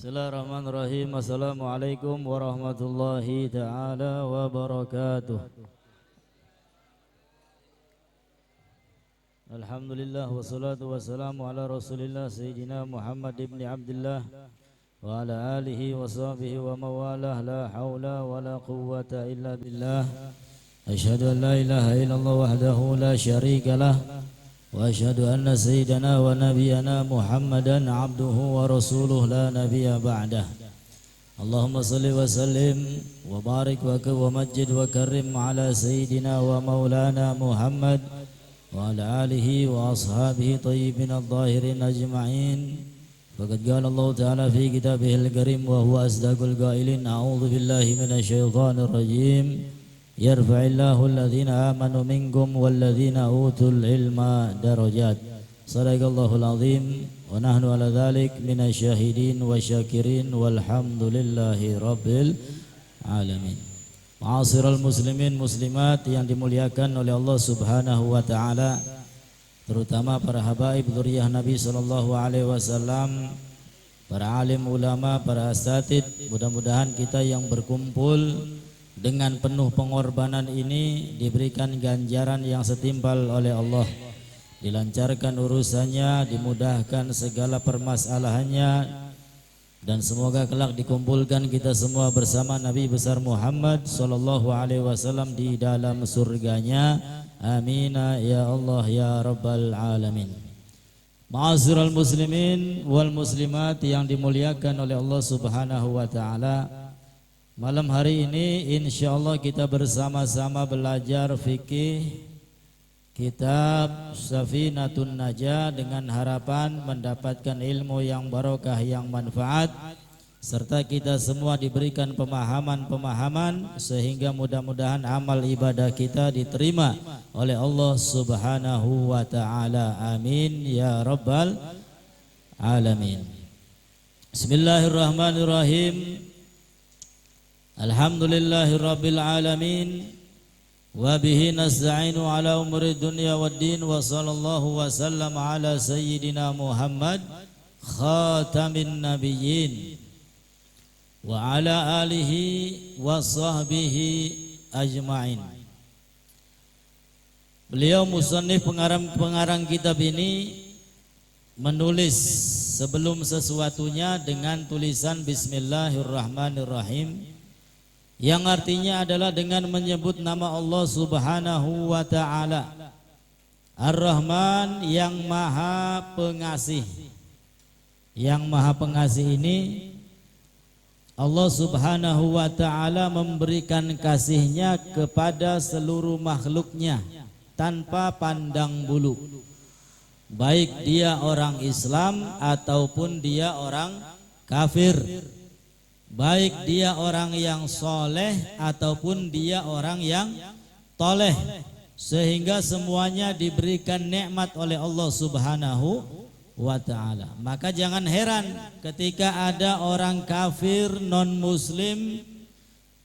Bismillahirrahmanirrahim. Assalamualaikum warahmatullahi ta'ala wabarakatuh. Alhamdulillah wassalatu wassalamu ala rasulillah Sayyidina Muhammad ibn Abdullah wa ala alihi wa sahbihi wa mawalah. La hawla wa la quwwata illa billah. Asyhadu an la ilaha illallah wahdahu la syarika lah, wa asyhadu anna sayyidana wa nabiyyana Muhammadan abduhu wa rasuluh la nabiyya ba'dah. Allahumma salli wa sallim wa barik wa majid wa karim ala sayyidina wa maulana Muhammad wa ala alihi wa ashabihi tayyibin adh-dhahirin ajma'in. Faqad qala Allah ta'ala fi kitabihil karim wa huwa asdaqul qailin. A'udzu billahi minasyaitonir rajim. Yarfa'illahu alladhina amanu minkum walladhina utul ilma darajat. Sadaqallahul azim wa nahnu ala dhalik minasyahidin wa syakirin walhamdulillahi rabbil alamin. Ma'asyiral muslimin muslimat yang dimuliakan oleh Allah Subhanahu wa taala, terutama para habaib dzurriyyah Nabi sallallahu alaihi wasallam, para alim ulama, para asatid, mudah-mudahan kita yang berkumpul dengan penuh pengorbanan ini diberikan ganjaran yang setimpal oleh Allah, dilancarkan urusannya, dimudahkan segala permasalahannya, dan semoga kelak dikumpulkan kita semua bersama Nabi besar Muhammad sallallahu alaihi wasallam di dalam surganya. Amin ya Allah ya rabbal alamin. Ma'asyiral muslimin wal muslimat yang dimuliakan oleh Allah Subhanahu wa taala, malam hari ini insyaallah kita bersama-sama belajar fikih kitab Safinatun Najah dengan harapan mendapatkan ilmu yang barokah, yang manfaat, serta kita semua diberikan pemahaman-pemahaman sehingga mudah-mudahan amal ibadah kita diterima oleh Allah Subhanahu wa taala. Amin ya rabbal alamin. Bismillahirrahmanirrahim. Alhamdulillahirabbil alamin wa bihi nasta'inu ala umuri dunya waddin wa sallallahu wa sallam ala sayyidina Muhammad khatamin nabiyyin wa ala alihi wa sahbihi ajma'in. Beliau musannif pengarang kitab ini menulis sebelum sesuatunya dengan tulisan Bismillahirrahmanirrahim, yang artinya adalah dengan menyebut nama Allah Subhanahu wa ta'ala Ar-Rahman, yang maha pengasih. Yang maha pengasih ini Allah Subhanahu wa ta'ala memberikan kasihnya kepada seluruh makhluknya tanpa pandang bulu, baik dia orang Islam ataupun dia orang kafir, baik dia orang yang soleh ataupun dia orang yang toleh, sehingga semuanya diberikan nikmat oleh Allah Subhanahu wa ta'ala. Maka jangan heran ketika ada orang kafir non muslim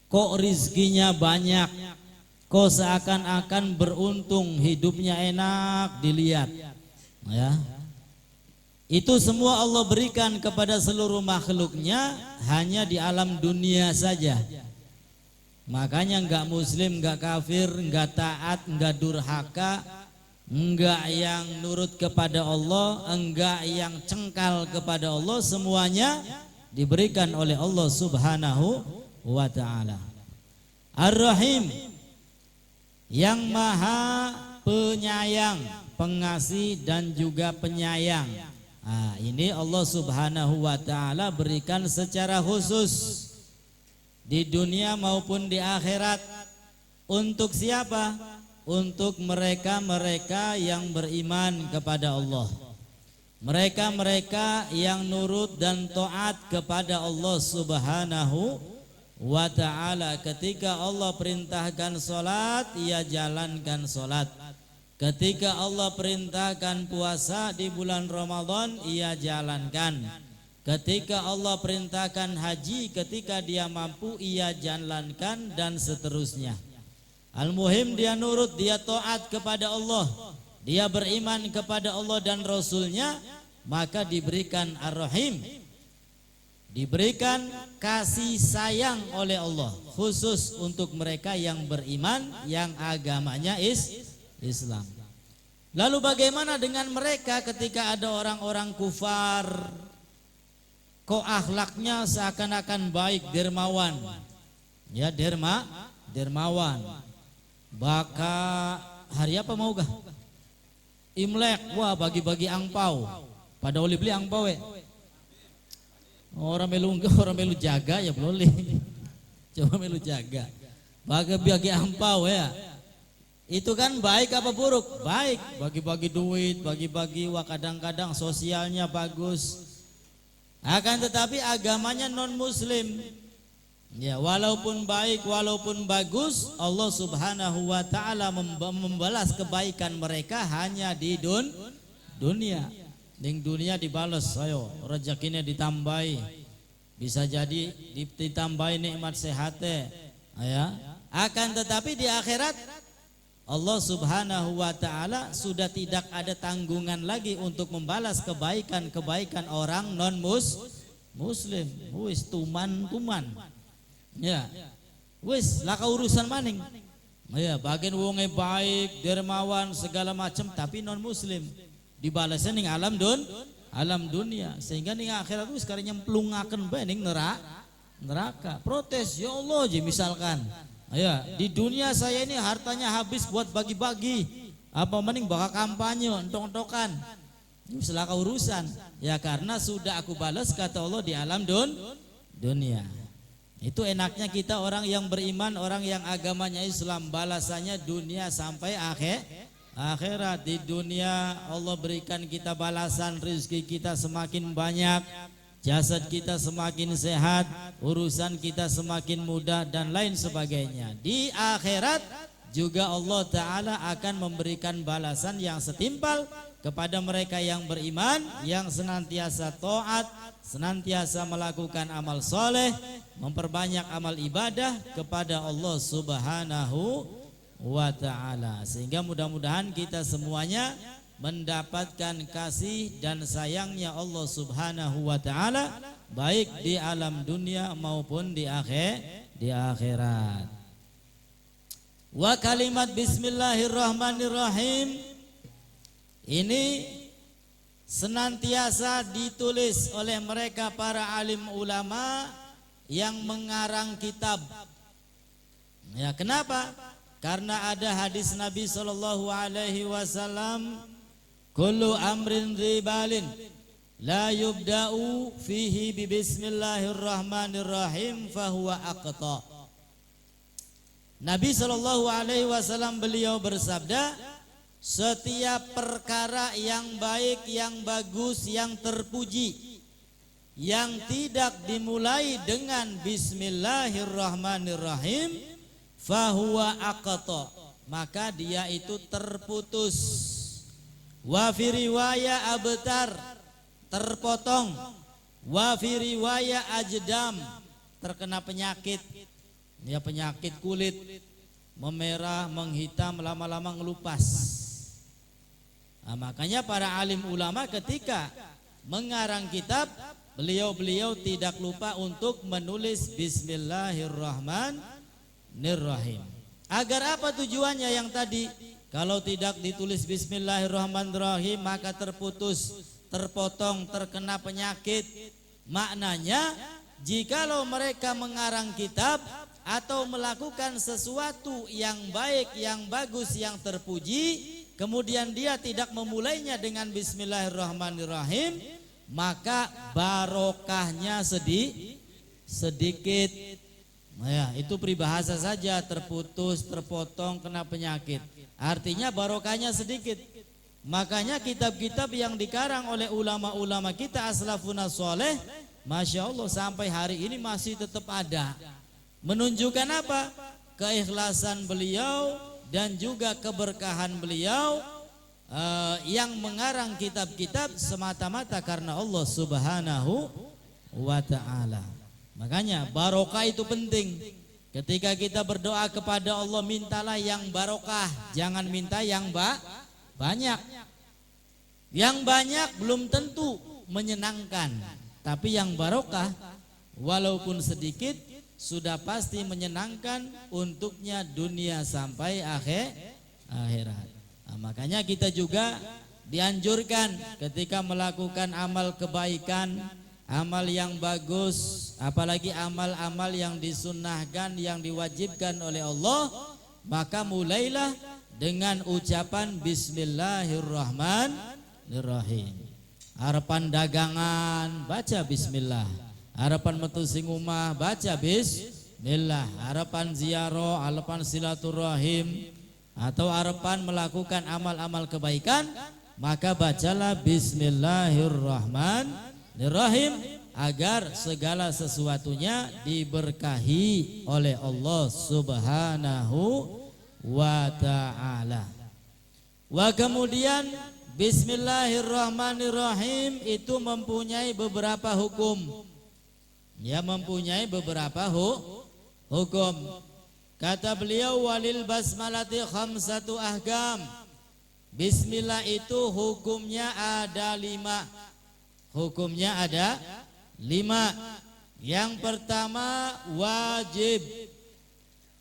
kok rizkinya banyak, kok seakan-akan beruntung, hidupnya enak dilihat, ya. Itu semua Allah berikan kepada seluruh makhluknya hanya di alam dunia saja. Makanya enggak muslim, enggak kafir, enggak taat, enggak durhaka, enggak yang nurut kepada Allah, enggak yang cengkal kepada Allah, semuanya diberikan oleh Allah Subhanahu wa ta'ala. Ar-Rahim, yang maha penyayang, pengasih dan juga penyayang. Nah, ini Allah Subhanahu wa ta'ala berikan secara khusus di dunia maupun di akhirat. Untuk siapa? Untuk mereka-mereka yang beriman kepada Allah, mereka-mereka yang nurut dan taat kepada Allah Subhanahu wa ta'ala. Ketika Allah perintahkan salat, ia jalankan salat. Ketika Allah perintahkan puasa di bulan Ramadan, ia jalankan. Ketika Allah perintahkan haji, ketika dia mampu, ia jalankan, dan seterusnya. Al-muhim dia nurut, dia taat kepada Allah, dia beriman kepada Allah dan Rasulnya, maka diberikan Ar-Rahim. diberikan kasih sayang oleh Allah khusus untuk mereka yang beriman, yang agamanya Islam. Lalu bagaimana dengan mereka ketika ada orang-orang kufar, kok akhlaknya seakan-akan baik, dermawan, ya dermawan. Baka hari apa mau gak? Imlek, wah bagi-bagi angpau. Pada oleh beli angpau orang melu jaga ya boleh. Coba melu jaga. Bagi-bagi angpau ya. Itu kan baik apa buruk? Baik. Bagi-bagi duit, bagi-bagi wah kadang-kadang sosialnya bagus. Akan tetapi agamanya non muslim. Ya, walaupun baik, walaupun bagus, Allah Subhanahu wa taala membalas kebaikan mereka hanya di dunia. Ning dunia dibalas, ayo rezekinya ditambahi. Bisa jadi ditambahi nikmat sehatnya. Ya. Akan tetapi di akhirat Allah Subhanahu wa taala sudah tidak ada tanggungan lagi untuk membalas kebaikan-kebaikan orang non muslim. Wis tuman. Ya. Wis laka urusan maning. Ya, bagian wonge baik, dermawan segala macam tapi non muslim. Dibalasnya ning alam dunia sehingga ning akhirat itu sekarang nyemplungaken bae ning neraka. Protes, ya Allah je misalkan. Ya, di dunia saya ini hartanya habis buat bagi-bagi. Apa mending bakal kampanye entok-entokan. Ini selaka urusan. Ya karena sudah aku balas kata Allah di alam dunia. Itu enaknya kita orang yang beriman, orang yang agamanya Islam, balasannya dunia sampai akhirat. Di dunia Allah berikan kita balasan, rezeki kita semakin banyak, jasad kita semakin sehat, urusan kita semakin mudah dan lain sebagainya. Di akhirat juga Allah Ta'ala akan memberikan balasan yang setimpal kepada mereka yang beriman, yang senantiasa taat, senantiasa melakukan amal soleh, memperbanyak amal ibadah kepada Allah Subhanahu wa ta'ala. Sehingga mudah-mudahan kita semuanya mendapatkan kasih dan sayangnya Allah Subhanahu wa ta'ala, baik di alam dunia maupun di akhirat. Wa kalimat bismillahirrahmanirrahim ini senantiasa ditulis oleh mereka para alim ulama yang mengarang kitab. Ya, kenapa? Karena ada hadis Nabi sallallahu alaihi wasallam, kullu amrin ribalin la yubda'u fihi bi bismillahirrahmanirrahim fahuwa aqta. Nabi sallallahu alaihi wasallam beliau bersabda, setiap perkara yang baik, yang bagus, yang terpuji, yang tidak dimulai dengan bismillahirrahmanirrahim, fahuwa aqta, maka dia itu terputus. Wa fi riwayah abtar, terpotong. Wa fi riwayah ajdam, terkena penyakit. Ya, penyakit kulit, memerah, menghitam, lama-lama ngelupas. Nah, makanya para alim ulama ketika mengarang kitab, beliau tidak lupa untuk menulis bismillahirrahmanirrahim. Agar apa tujuannya yang tadi? Kalau tidak ditulis bismillahirrahmanirrahim maka terputus, terpotong, terkena penyakit. Maknanya jikalau mereka mengarang kitab atau melakukan sesuatu yang baik, yang bagus, yang terpuji, kemudian dia tidak memulainya dengan bismillahirrahmanirrahim, maka barokahnya sedikit. Nah, ya, itu peribahasa saja, terputus, terpotong, kena penyakit. Artinya barokahnya sedikit. Makanya kitab-kitab yang dikarang oleh ulama-ulama kita aslafuna soleh, masya Allah sampai hari ini masih tetap ada. Menunjukkan apa? Keikhlasan beliau dan juga keberkahan beliau yang mengarang kitab-kitab semata-mata karena Allah Subhanahu wa ta'ala. Makanya barokah itu penting. Ketika kita berdoa kepada Allah, mintalah yang barokah, jangan minta yang banyak. Yang banyak belum tentu menyenangkan, tapi yang barokah walaupun sedikit sudah pasti menyenangkan untuknya dunia sampai akhirat. Nah, makanya kita juga dianjurkan ketika melakukan amal kebaikan, amal yang bagus, apalagi amal-amal yang disunnahkan, yang diwajibkan oleh Allah, maka mulailah dengan ucapan Bismillahirrahmanirrahim. Harapan dagangan baca bismillah, harapan metu sing omah baca bismillah, harapan ziarah, harapan silaturahim, atau harapan melakukan amal-amal kebaikan, maka bacalah bismillahirrahmanirrahim agar segala sesuatunya diberkahi oleh Allah Subhanahu wa ta'ala. Wa kemudian Bismillahirrahmanirrahim itu mempunyai beberapa hukum. Ya, mempunyai beberapa hukum. Kata beliau, walil basmalati khamsatu ahkam. Bismillah itu hukumnya ada 5. Hukumnya ada 5. Yang pertama wajib.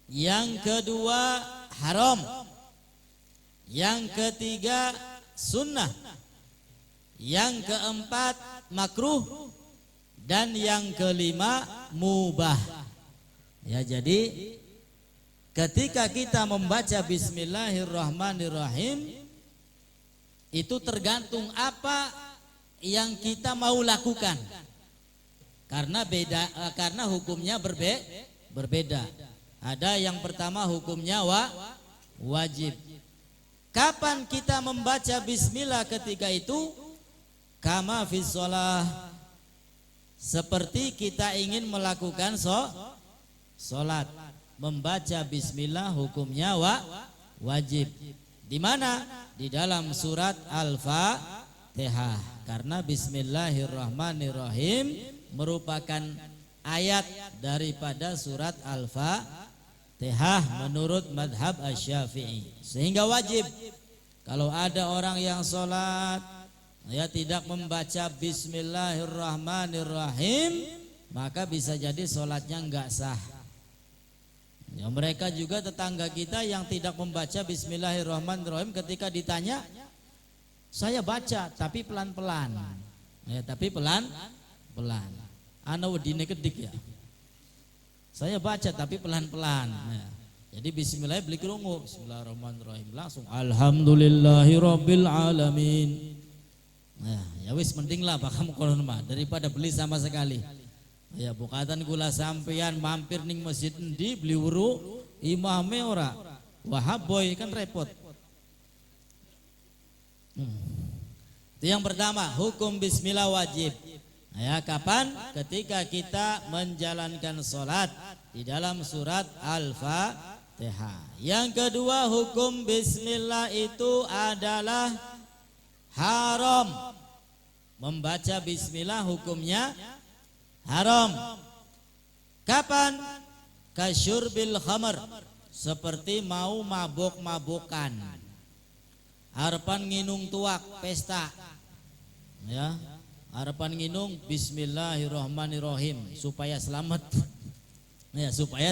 Yang kedua haram. Yang ketiga sunnah. Yang keempat makruh. Dan yang kelima mubah. Ya, jadi ketika kita membaca Bismillahirrahmanirrahim itu tergantung apa yang kita mau lakukan. Karena hukumnya berbeda. Ada yang pertama hukumnya wajib. Kapan kita membaca bismillah ketika itu? Kama fis shalah, seperti kita ingin melakukan sholat. Membaca bismillah hukumnya wajib. Di mana? Di dalam surat Al-Fatihah. Karena bismillahirrahmanirrahim merupakan ayat daripada surat Al-Fatihah menurut madhab Asy-Syafi'i. Sehingga wajib kalau ada orang yang sholat ya tidak membaca bismillahirrahmanirrahim, maka bisa jadi sholatnya enggak sah. Ya, mereka juga tetangga kita yang tidak membaca bismillahirrahmanirrahim, ketika ditanya, saya baca tapi pelan-pelan. Ya, tapi pelan-pelan. Ana wedine kedik ya. Saya baca tapi pelan-pelan. Ya. Jadi bismillah beli krungu, bismillahirrahmanirrahim langsung alhamdulillahirabbil alamin. Nah, ya wis mendinglah pak kamu kolon mah daripada beli sama sekali. Ya bukatan gula sampean mampir ning masjid endi beli wuru imame ora. Wahab boy kan repot. Itu yang pertama, hukum bismillah wajib. Ya, kapan? Ketika kita menjalankan sholat di dalam surat Al-Fatihah. Yang kedua, hukum bismillah itu adalah haram. Membaca bismillah hukumnya haram. Kapan? Kasyurbil khamr, seperti mau mabok-mabokan. Harapan nginung tuak pesta. Ya. Harapan nginung bismillahirrahmanirrahim supaya selamat. Ya, supaya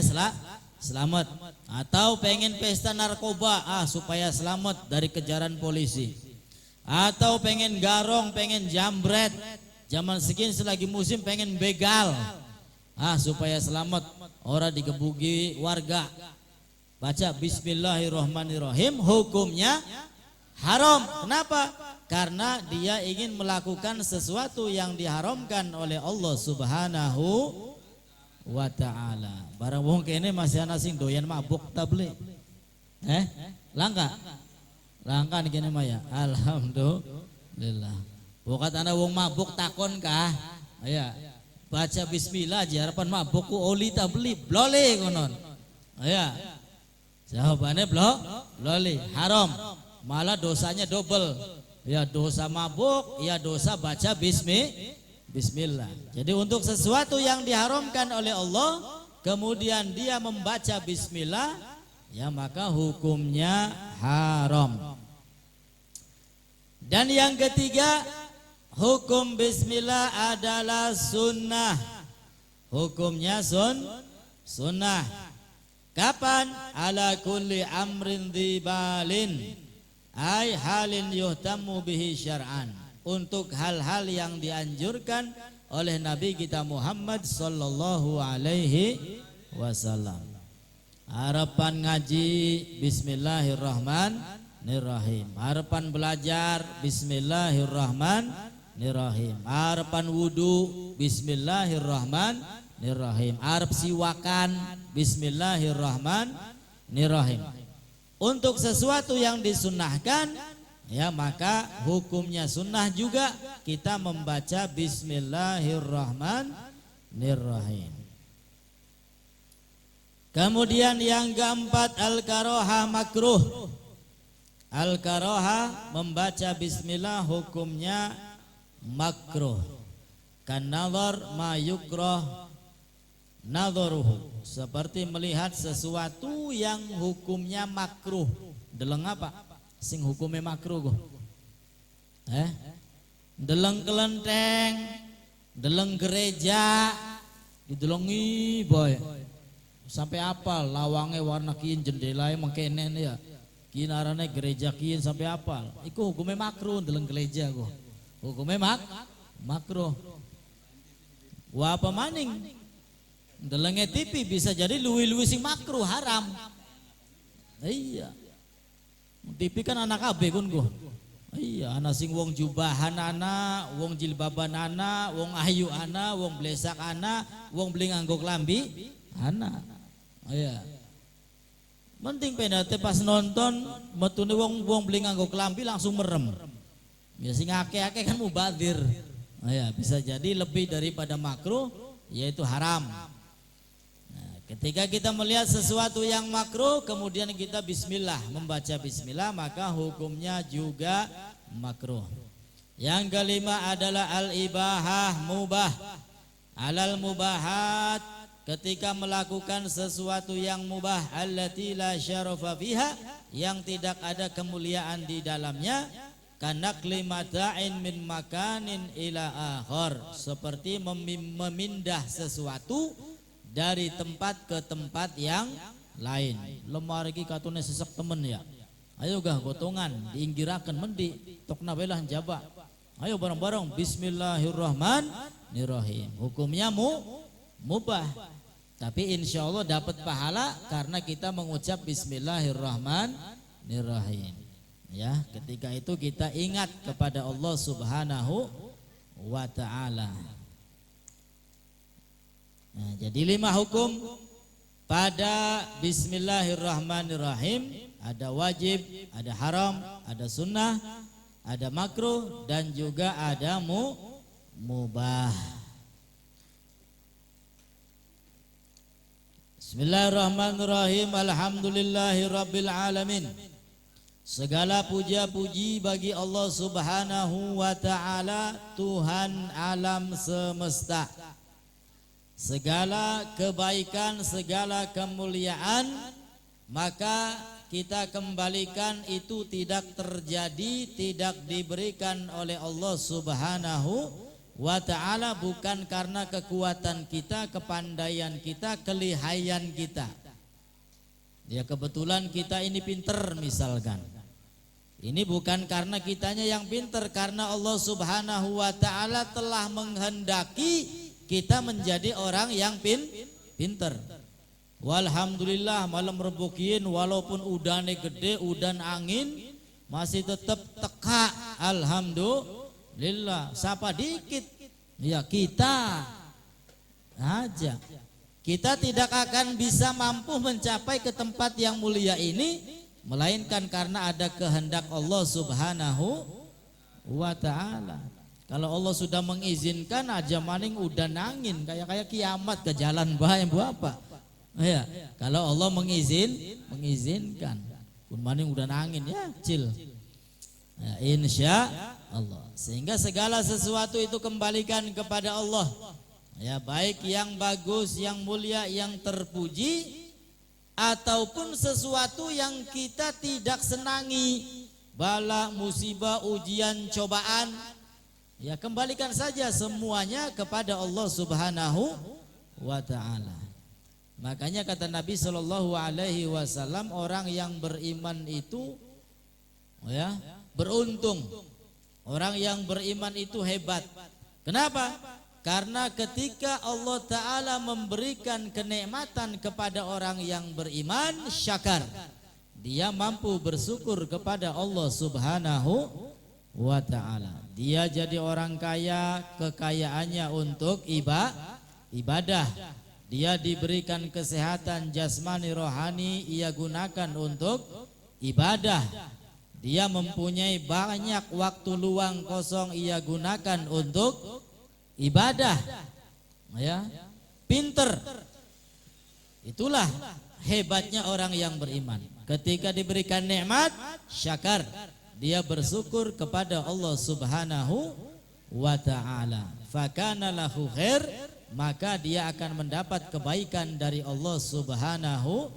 selamat. Atau pengen pesta narkoba, supaya selamat dari kejaran polisi. Atau pengen garong, pengen jambret. Zaman segini selagi musim pengen begal. Supaya selamat, ora digebuki warga. Baca bismillahirrahmanirrahim, hukumnya haram. Kenapa? Karena dia ingin melakukan sesuatu yang diharamkan oleh Allah Subhanahu wa ta'ala. Barang wong kene masih ana sing doyan mabuk tabli. Langka niki mah ya. Alhamdulillah. Bukat ana wong mabuk takon kah? Ya. Baca bismillah aja harapan mabuk ku oli tabli blole konon. Ya. Jawabannya blole, haram. Malah dosanya double. Ya, dosa mabuk, ya dosa baca bismillah. Jadi untuk sesuatu yang diharamkan oleh Allah, kemudian dia membaca bismillah, ya maka hukumnya haram. Dan yang ketiga, hukum bismillah adalah sunnah. Hukumnya sunnah. Kapan? Ala kulli amrin dzibalin, ay halin yuhtammu bihi syar'an. Untuk hal-hal yang dianjurkan oleh Nabi kita Muhammad sallallahu alaihi wasallam. Harapan ngaji bismillahirrahmanirrahim. Harapan belajar bismillahirrahmanirrahim. Harapan wudu bismillahirrahmanirrahim. Arep siwakan bismillahirrahmanirrahim. Untuk sesuatu yang disunnahkan, ya maka hukumnya sunnah juga kita membaca bismillahirrahmanirrahim. Kemudian yang keempat, al-karoha makruh. Al-karoha membaca bismillah hukumnya makruh. Kan nazar ma yukroh nadharuhu, seperti melihat sesuatu yang hukumnya makruh. Deleng apa? Sing hukumnya makruh. Deleng kelenteng, deleng gereja, didelengi boy. Sampai apal lawangnya warna kian, jendelanya mengkenen ya. Kian arane gereja kian sampai apal. Iku hukumnya makruh deleng gereja kok. Hukumnya makruh. Wah apa maning? Delenge TV bisa jadi luwi-luwi sing makruh haram. Iya. TV kan anak abe kun go. Iya, anak sing wong jubahan anak, wong jilbaban anak, wong ayu anak, wong blesak anak, wong beli nganggo klambi anak. Iya. Penting penate pas nonton metune wong beli nganggo klambi langsung merem. Ya sing akeh-akeh kan mubadir. Iya, bisa jadi lebih daripada makruh yaitu haram. Nah, ketika kita melihat sesuatu yang makruh kemudian kita bismillah, membaca bismillah, maka hukumnya juga makruh. Yang kelima adalah al-ibahah, mubah. Alal mubahat, ketika melakukan sesuatu yang mubah, allati la syarafa fiha, yang tidak ada kemuliaan di dalamnya, kanakli mata'in min makanin ila akhar, seperti memindah sesuatu dari tempat ke tempat yang lain. Lemah lagi katune sesek temen ya. Ayo gah gotongan diinggirakan mendi tokna belah jaba. Ayo bareng-bareng bismillahirrahmanirrahim. Hukumnya mubah. Tapi insya Allah dapat pahala karena kita mengucap bismillahirrahmanirrahim. Ya, ketika itu kita ingat kepada Allah Subhanahu wa ta'ala. Nah, jadi 5 hukum pada bismillahirrahmanirrahim. Ada wajib, ada haram, ada sunnah, ada makruh, dan juga ada mubah. Bismillahirrahmanirrahim. Alhamdulillahi rabbil alamin. Segala puja-puji bagi Allah Subhanahu wa ta'ala, Tuhan alam semesta. Segala kebaikan, segala kemuliaan, maka kita kembalikan itu tidak terjadi, tidak diberikan oleh Allah Subhanahu wa ta'ala bukan karena kekuatan kita, kepandaian kita, kelihayan kita. Ya kebetulan kita ini pinter misalkan. Ini bukan karena kitanya yang pinter, karena Allah Subhanahu wa ta'ala telah menghendaki kita menjadi orang yang pinter. Walhamdulillah malam rebukin walaupun udane gede, udan angin masih tetap teka. Alhamdulillah. Sapa dikit ya kita aja. Kita tidak akan bisa mampu mencapai ke tempat yang mulia ini melainkan karena ada kehendak Allah Subhanahu wa ta'ala. Kalau Allah sudah mengizinkan aja maning udan angin kayak kiamat ke jalan bae apa? Ya, kalau Allah mengizinkan pun maning udan angin ya cil. Ya, insya Allah. Sehingga segala sesuatu itu kembalikan kepada Allah. Ya, baik yang bagus, yang mulia, yang terpuji, ataupun sesuatu yang kita tidak senangi, bala, musibah, ujian, cobaan, ya kembalikan saja semuanya kepada Allah Subhanahu wa ta'ala. Makanya kata Nabi Shallallahu Alaihi Wasallam, orang yang beriman itu ya beruntung, orang yang beriman itu hebat. Kenapa? Karena ketika Allah Ta'ala memberikan kenikmatan kepada orang yang beriman, syakar, dia mampu bersyukur kepada Allah Subhanahu wa Ta'ala. Dia jadi orang kaya, kekayaannya untuk ibadah. Dia diberikan kesehatan jasmani rohani, ia gunakan untuk ibadah. Dia mempunyai banyak waktu luang kosong, ia gunakan untuk ibadah. Ya, pinter. Itulah hebatnya orang yang beriman. Ketika diberikan nikmat, syakar, dia bersyukur kepada Allah Subhanahu wa Ta'ala. Fakana lahu khair, maka dia akan mendapat kebaikan dari Allah Subhanahu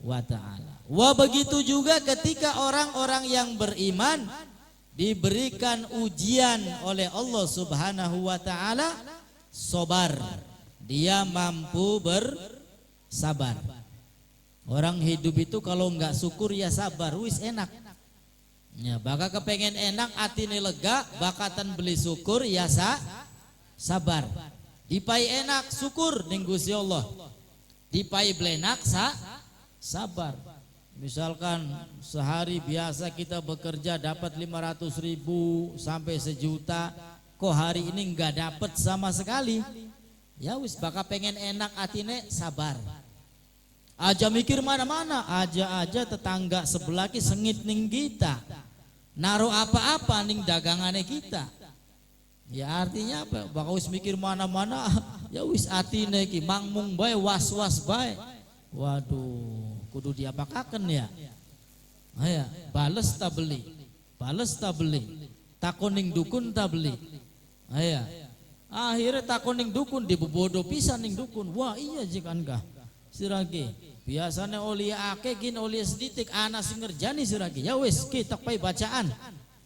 wa Ta'ala. Wah, begitu juga ketika orang-orang yang beriman diberikan ujian oleh Allah Subhanahu wa Ta'ala, sabar, dia mampu bersabar. Orang hidup itu kalau enggak syukur ya sabar, wis enak. Ya, baka kepengen enak, atine lega, bakatan beli syukur ya sabar. Dipai enak syukur ning Gusti Allah. Dipai blenak sabar. Misalkan sehari biasa kita bekerja dapat 500.000 sampai 1 juta, kok hari ini enggak dapat sama sekali. Ya wis baka pengen enak atine sabar. Aja mikir mana-mana, aja tetangga sebelah ki sengit ning kita. Naruh apa-apa ning dagangannya kita. Ya artinya apa? Bakal wis mikir mana-mana, ya wis atine ki mangmung bae, was-was bae. Waduh, kudu diapakaken ya. Aya, bales ta beli. Bales ta beli. Takon ning dukun ta beli. Aya. Akhirnya takon ning dukun, dibebodo pisan ning dukun. Wah, iya jikan kah. Sirage, biasanya oli ake gin oli seditik anak sing ngerjani sirage. Ya wis ki tak pai bacaan.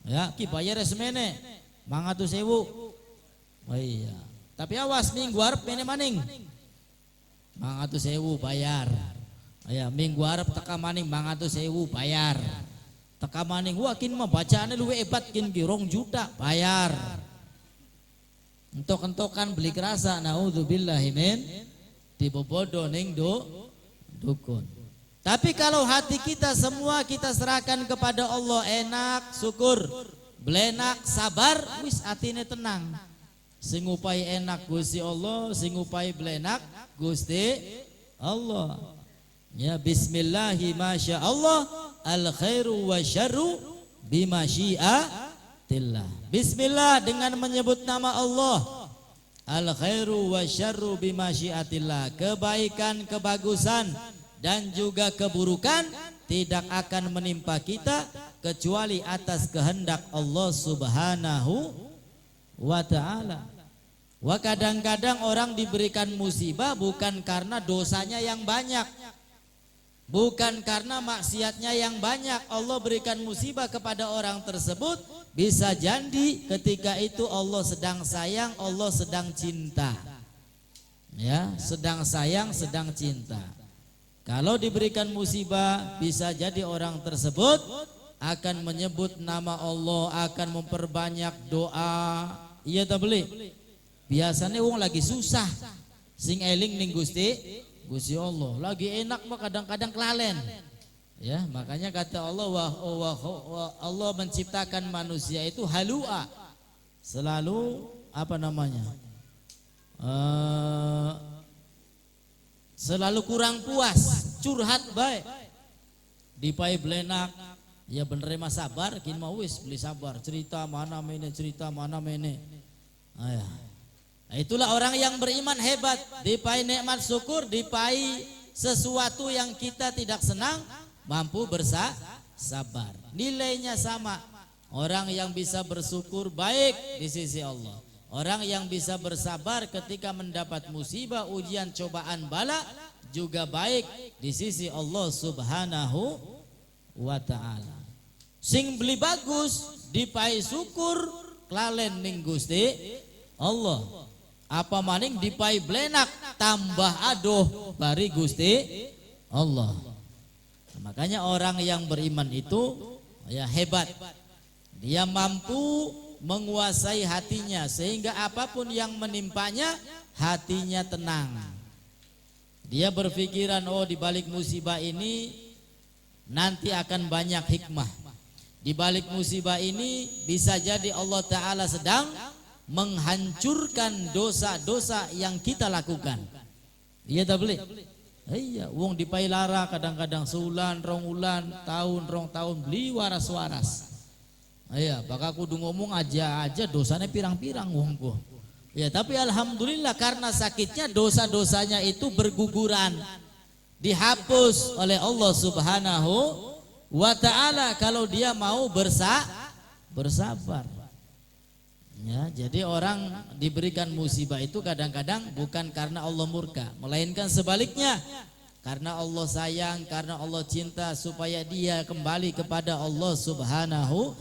Ya, ki bayar semene. 500.000. Oh iya. Tapi awas minggu arep mene maning. 500.000 bayar. Ya, minggu arep teka maning 500.000 bayar. Teka maning wah kin mah bacaane luwe hebat kin ki 2 juta bayar. Entok-entokan beli kerasa, naudzubillahi min, dibobodo ning dukun. Tapi kalau hati kita semua kita serahkan kepada Allah, enak syukur, belenak sabar, wis atine tenang. Sing upai enak Gusti Allah, sing upai belenak Gusti Allah. Ya, bismillahi masya Allah, al khairu wa syarru bimasyiatillah. Bismillah dengan menyebut nama Allah. Al khairu wa syarru bimasyiatillah. Kebaikan, kebagusan dan juga keburukan tidak akan menimpa kita kecuali atas kehendak Allah Subhanahu wa Ta'ala. Wah, kadang-kadang orang diberikan musibah bukan karena dosanya yang banyak, bukan karena maksiatnya yang banyak. Allah berikan musibah kepada orang tersebut bisa jadi ketika itu Allah sedang sayang, Allah sedang cinta. Ya, sedang sayang, sedang cinta. Kalau diberikan musibah bisa jadi orang tersebut akan menyebut nama Allah, akan memperbanyak doa. Iya tak beli? Biasanya wong lagi susah sing eling ning Gusti Allah. Lagi enak mah kadang-kadang kelalen. Ya, makanya kata Allah Allah menciptakan manusia itu halua. Selalu apa namanya? Selalu kurang puas, curhat baik. Dipai belenak, ya bener mah sabar, kin mah wis beli sabar, cerita mana mene. Ayah. Nah, itulah orang yang beriman hebat, dipai nikmat syukur, dipai sesuatu yang kita tidak senang, mampu bersabar. Nilainya sama. Orang yang bisa bersyukur baik di sisi Allah. Orang yang bisa bersabar ketika mendapat musibah, ujian, cobaan, bala juga baik di sisi Allah Subhanahu wa Ta'ala. Sing beli bagus dipai syukur klalen ning Gusti Allah. Apa maning dipai blenak tambah adoh bari Gusti Allah. Makanya orang yang beriman itu ya hebat. Dia mampu menguasai hatinya sehingga apapun yang menimpanya hatinya tenang. Dia berpikiran, oh di balik musibah ini nanti akan banyak hikmah. Di balik musibah ini bisa jadi Allah Ta'ala sedang menghancurkan dosa-dosa yang kita lakukan. Iya tak boleh? Iya, wong dipai lara kadang-kadang sebulan, rong ulan, tahun, rong tahun beli waras-waras. Iya, bakal kudu ngomong aja dosanya pirang-pirang wongku. Ya, tapi alhamdulillah karena sakitnya dosa-dosanya itu berguguran, dihapus oleh Allah Subhanahu wa Ta'ala kalau dia mau bersabar. Ya, jadi orang diberikan musibah itu kadang-kadang bukan karena Allah murka, melainkan sebaliknya, karena Allah sayang, karena Allah cinta supaya dia kembali kepada Allah Subhanahu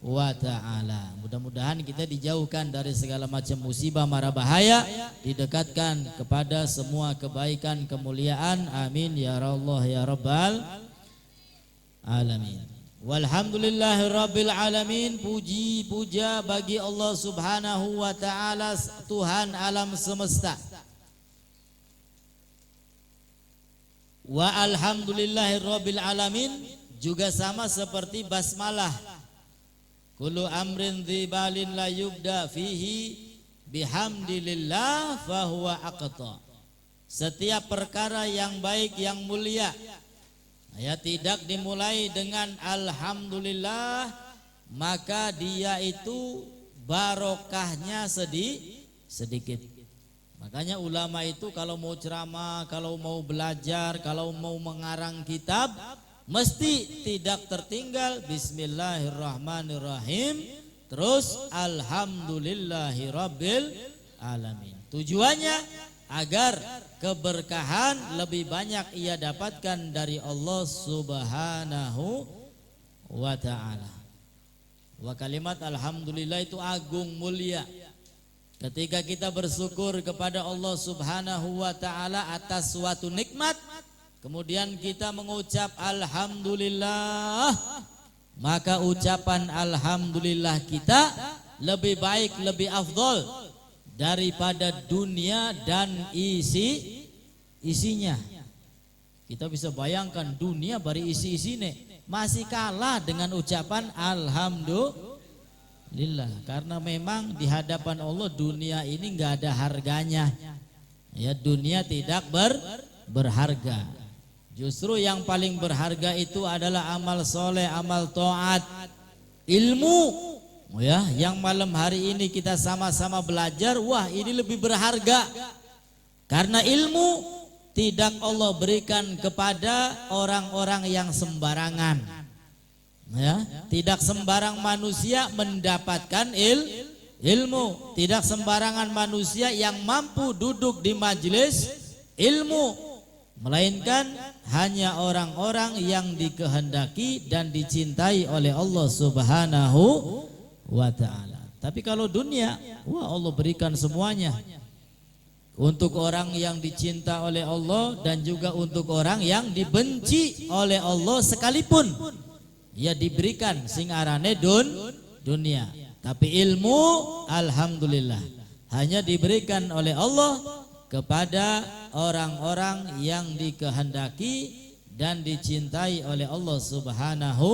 wa Ta'ala. Mudah-mudahan kita dijauhkan dari segala macam musibah mara bahaya, didekatkan kepada semua kebaikan kemuliaan. Amin ya Allah ya Rabbal alamin. Walhamdulillahirabbil alamin. Puji puja bagi Allah Subhanahu wa Ta'ala, Tuhan alam semesta. Wa alhamdulillahirabbil alamin juga sama seperti basmalah. Kullu amrin dzibalin la yubda fihi bihamdilillah fahuwa aqta. Setiap perkara yang baik yang mulia ya tidak dimulai dengan alhamdulillah, maka dia itu barokahnya sedikit. Makanya ulama itu kalau mau ceramah, kalau mau belajar, kalau mau mengarang kitab, mesti tidak tertinggal bismillahirrahmanirrahim, terus alhamdulillahirabbil alamin. Tujuannya agar keberkahan lebih banyak ia dapatkan dari Allah Subhanahu wa Ta'ala. Wa kalimat alhamdulillah itu agung mulia. Ketika kita bersyukur kepada Allah Subhanahu wa Ta'ala atas suatu nikmat, kemudian kita mengucap alhamdulillah, maka ucapan alhamdulillah kita lebih baik, lebih afdol daripada dunia dan isinya. Kita bisa bayangkan dunia bari isi-isine masih kalah dengan ucapan alhamdulillah, karena memang di hadapan Allah dunia ini enggak ada harganya. Ya, dunia tidak berharga. Justru yang paling berharga itu adalah amal soleh, amal taat, ilmu. Ya, yang malam hari ini kita sama-sama belajar, wah ini lebih berharga. Karena ilmu tidak Allah berikan kepada orang-orang yang sembarangan. Ya, tidak sembarang manusia mendapatkan ilmu, tidak sembarangan manusia yang mampu duduk di majelis ilmu, melainkan hanya orang-orang yang dikehendaki dan dicintai oleh Allah Subhanahu wa Ta'ala. Tapi kalau dunia, wah Allah berikan semuanya untuk orang yang dicinta oleh Allah dan juga untuk orang yang dibenci oleh Allah sekalipun. Ya diberikan sing arane dunia. Tapi ilmu alhamdulillah hanya diberikan oleh Allah kepada orang-orang yang dikehendaki dan dicintai oleh Allah Subhanahu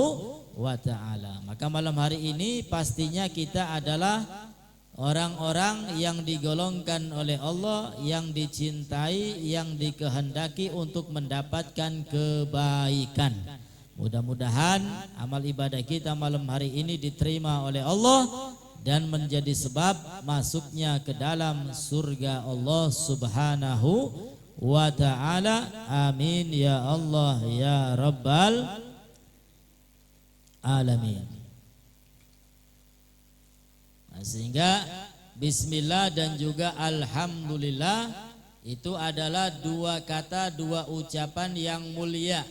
wa Ta'ala. Maka malam hari ini pastinya kita adalah orang-orang yang digolongkan oleh Allah, yang dicintai, yang dikehendaki untuk mendapatkan kebaikan. Mudah-mudahan amal ibadah kita malam hari ini diterima oleh Allah dan menjadi sebab masuknya ke dalam surga Allah Subhanahu wa Ta'ala. Amin ya Allah ya Rabbal alamin. Nah, sehingga bismillah dan juga alhamdulillah itu adalah dua kata, dua ucapan yang mulia,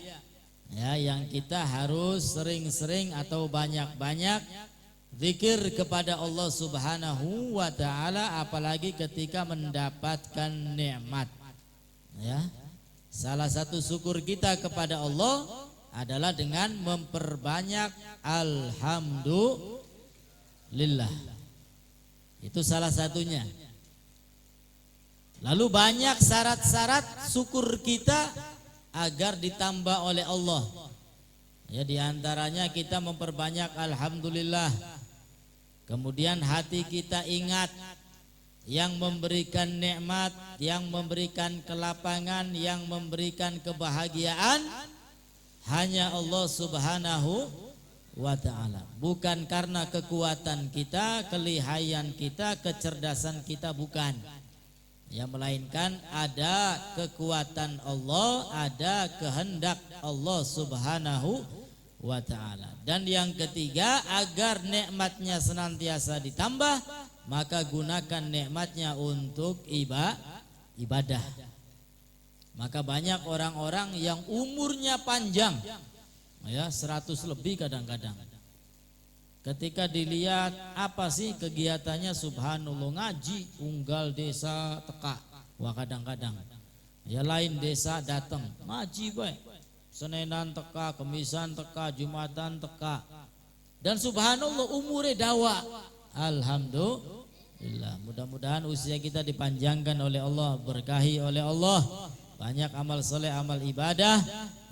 ya, yang kita harus sering-sering atau banyak-banyak Zikir kepada Allah Subhanahu wa taala apalagi ketika mendapatkan nikmat. Ya. Salah satu syukur kita kepada Allah adalah dengan memperbanyak alhamdulillah. Itu salah satunya. Lalu banyak syarat-syarat syukur kita agar ditambah oleh Allah. Ya, di antaranya kita memperbanyak alhamdulillah. Kemudian hati kita ingat yang memberikan nikmat, yang memberikan kelapangan, yang memberikan kebahagiaan hanya Allah Subhanahu wa ta'ala. Bukan karena kekuatan kita, kelihayan kita, kecerdasan kita, bukan. Ya, melainkan ada kekuatan Allah, ada kehendak Allah Subhanahu wa ta'ala. Dan yang ketiga, agar nikmatnya senantiasa ditambah, maka gunakan nikmatnya untuk ibadah. Maka banyak orang-orang yang umurnya panjang, ya 100 lebih kadang-kadang. Ketika dilihat apa sih kegiatannya, subhanallah, ngaji, unggal desa teka. Wah, kadang-kadang ya lain desa datang ngaji baik. Senenan teka, Kemisan teka, Jumatan teka. Dan subhanallah umure dawa. Alhamdulillah. Mudah-mudahan usia kita dipanjangkan oleh Allah, berkahi oleh Allah. Banyak amal soleh, amal ibadah,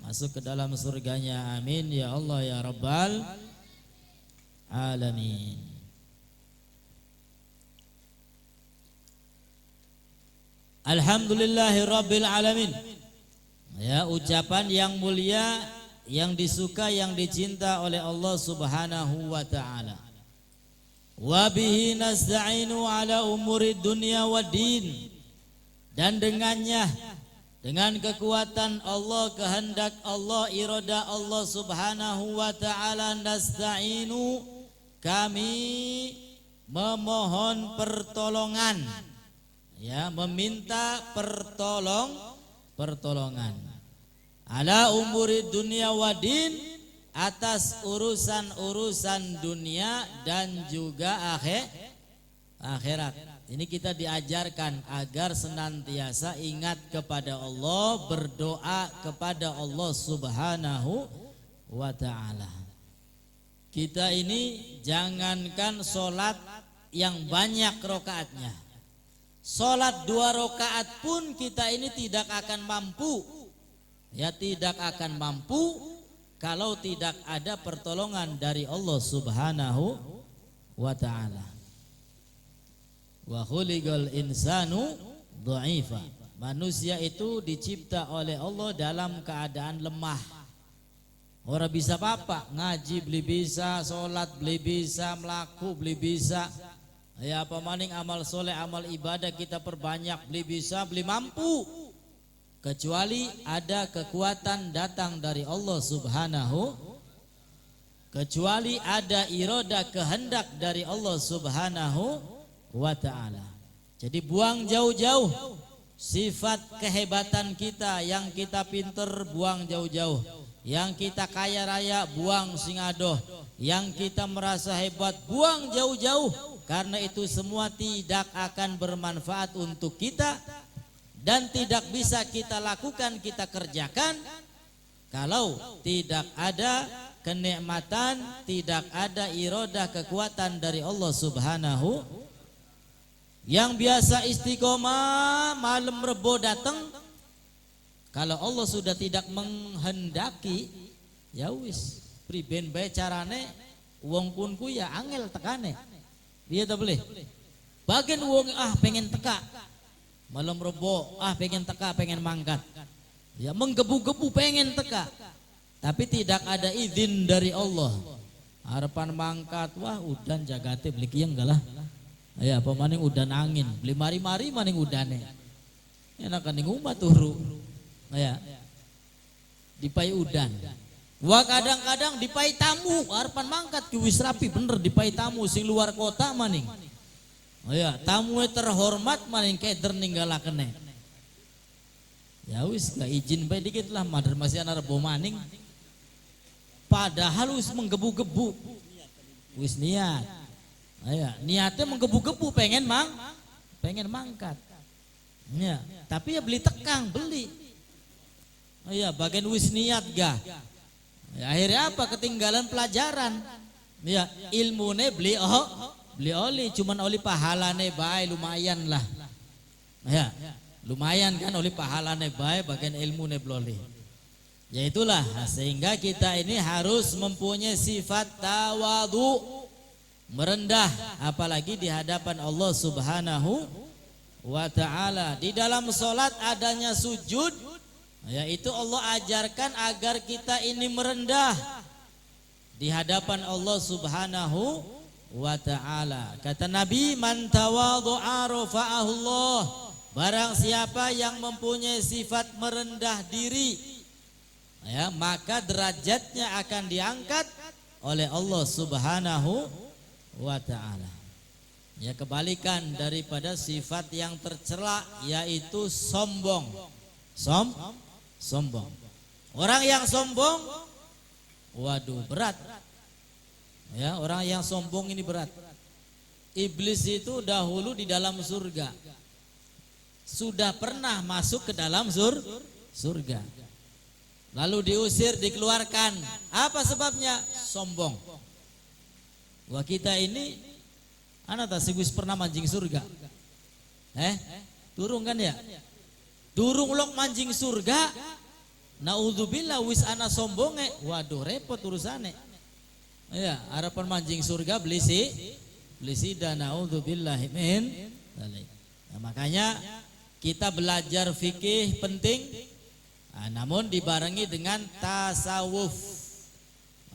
masuk ke dalam surganya. Amin ya Allah ya Rabbal alamin. Alhamdulillahi Rabbil alamin. Ya, ucapan yang mulia, yang disuka, yang dicinta oleh Allah Subhanahu wa ta'ala. Wa bihi nasta'inu ala umuri dunya wa din. Dan dengannya, dengan kekuatan Allah, kehendak Allah, irada Allah Subhanahu wa ta'ala, nasta'inu, kami memohon pertolongan, ya, meminta pertolongan ala umuri dunia wadin, atas urusan-urusan dunia dan juga akhirat. Ini kita diajarkan agar senantiasa ingat kepada Allah, berdoa kepada Allah Subhanahu wa ta'ala. Kita ini jangankan sholat yang banyak rokaatnya, sholat 2 rokaat pun kita ini tidak akan mampu. Ya, tidak akan mampu kalau tidak ada pertolongan dari Allah Subhanahu wa ta'ala. Wa khuliqal insanu dha'ifa. Manusia itu dicipta oleh Allah dalam keadaan lemah. Orang bisa apa? Ngaji beli bisa, sholat beli bisa, melaku beli bisa. Ya, apa maning amal soleh, amal ibadah kita perbanyak, beli bisa, beli mampu. Kecuali ada kekuatan datang dari Allah Subhanahu, kecuali ada iroda, kehendak dari Allah Subhanahu wa ta'ala. Jadi buang jauh-jauh sifat kehebatan kita. Yang kita pinter buang jauh-jauh, yang kita kaya raya buang singadoh, yang kita merasa hebat buang jauh-jauh. Karena itu semua tidak akan bermanfaat untuk kita dan tidak bisa kita lakukan, kita kerjakan kalau tidak ada kenikmatan, tidak ada irodah, kekuatan dari Allah Subhanahu. Yang biasa istiqomah malam rebo datang, kalau Allah sudah tidak menghendaki, ya wis priben bae carane, wong kunku ya angel tekane. Dia tak boleh. Bagian wong pengen teka malam rebo, pengen teka, pengen mangkat, ya menggebu-gebu pengen teka, tapi tidak ada izin dari Allah. Harapan mangkat, wah udan jagate beli kiyeng galah. Ya apa maning udan angin, beli mari-mari maning udane. Enak ning umat turu. Ya. Dipai udan. Wah kadang-kadang dipai tamu, harapan mangkat ki wis rapi bener dipai tamu sing luar kota maning. Oh ya, tamu terhormat maning keder ninggalaken. Ya wis gak izin bae dikit lah, madar masih ana rebo maning. Padahal wis menggebu-gebu. Wis niat. Ya, niatnya menggebu-gebu pengen mangkat. Ya, tapi ya beli tekang, beli. Ya, bagian wis niat gak. Ya, akhirnya apa? Ketinggalan pelajaran. Ya, ilmune beli oli, cuman oli pahalane bae lumayan lah. Ya, lumayan kan oli pahalane bae, bagian ilmune bloli. Ya itulah, sehingga kita ini harus mempunyai sifat tawadhu, merendah, apalagi di hadapan Allah Subhanahu wa ta'ala. Di dalam sholat adanya sujud, yaitu Allah ajarkan agar kita ini merendah di hadapan Allah Subhanahu wa ta'ala. Kata Nabi, man tawadhu'a rafa'ahu Allah. Barang siapa yang mempunyai sifat merendah diri, ya, maka derajatnya akan diangkat oleh Allah Subhanahu wa ta'ala. Ya, kebalikan daripada sifat yang tercela, yaitu sombong. Sombong. Orang yang sombong, waduh, berat. Ya, orang yang sombong ini berat. Iblis itu dahulu di dalam surga sudah pernah masuk ke dalam surga. Lalu diusir, dikeluarkan. Apa sebabnya? Sombong. Wah, kita ini anak tak sih pernah mancing surga? Durung kan ya? Durung lok mancing surga. Naudzubillah wis ana sombonge. Waduh, repot urusane. Ya, harapan mancing surga belisi dan naudzubillah min dzalik. Nah, makanya kita belajar fikih penting. Namun dibarengi dengan tasawuf,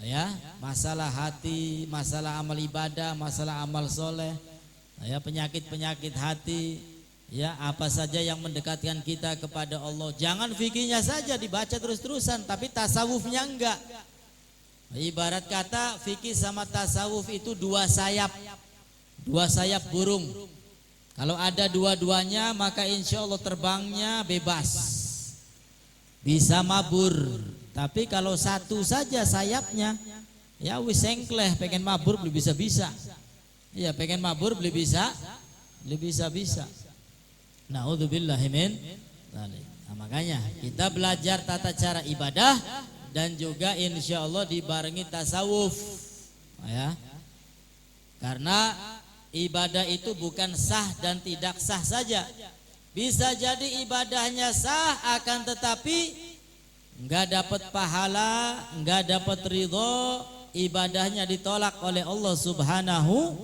ya, masalah hati, masalah amal ibadah, masalah amal soleh, ya, penyakit hati, ya, apa saja yang mendekatkan kita kepada Allah. Jangan fikihnya saja dibaca terus-terusan, tapi tasawufnya enggak. Ibarat kata fikih sama tasawuf itu dua sayap burung. Kalau ada dua-duanya maka insya Allah terbangnya bebas, bisa mabur. Tapi kalau satu saja sayapnya, ya wis sengkleh, pengen mabur belum bisa-bisa. Iya, pengen mabur belum bisa-bisa. Naudzubillahi min dzalik. Nah, makanya kita belajar tata cara ibadah dan juga insya Allah dibarengi tasawuf, ya. Karena ibadah itu bukan sah dan tidak sah saja. Bisa jadi ibadahnya sah, akan tetapi enggak dapat pahala, enggak dapat ridho, ibadahnya ditolak oleh Allah Subhanahu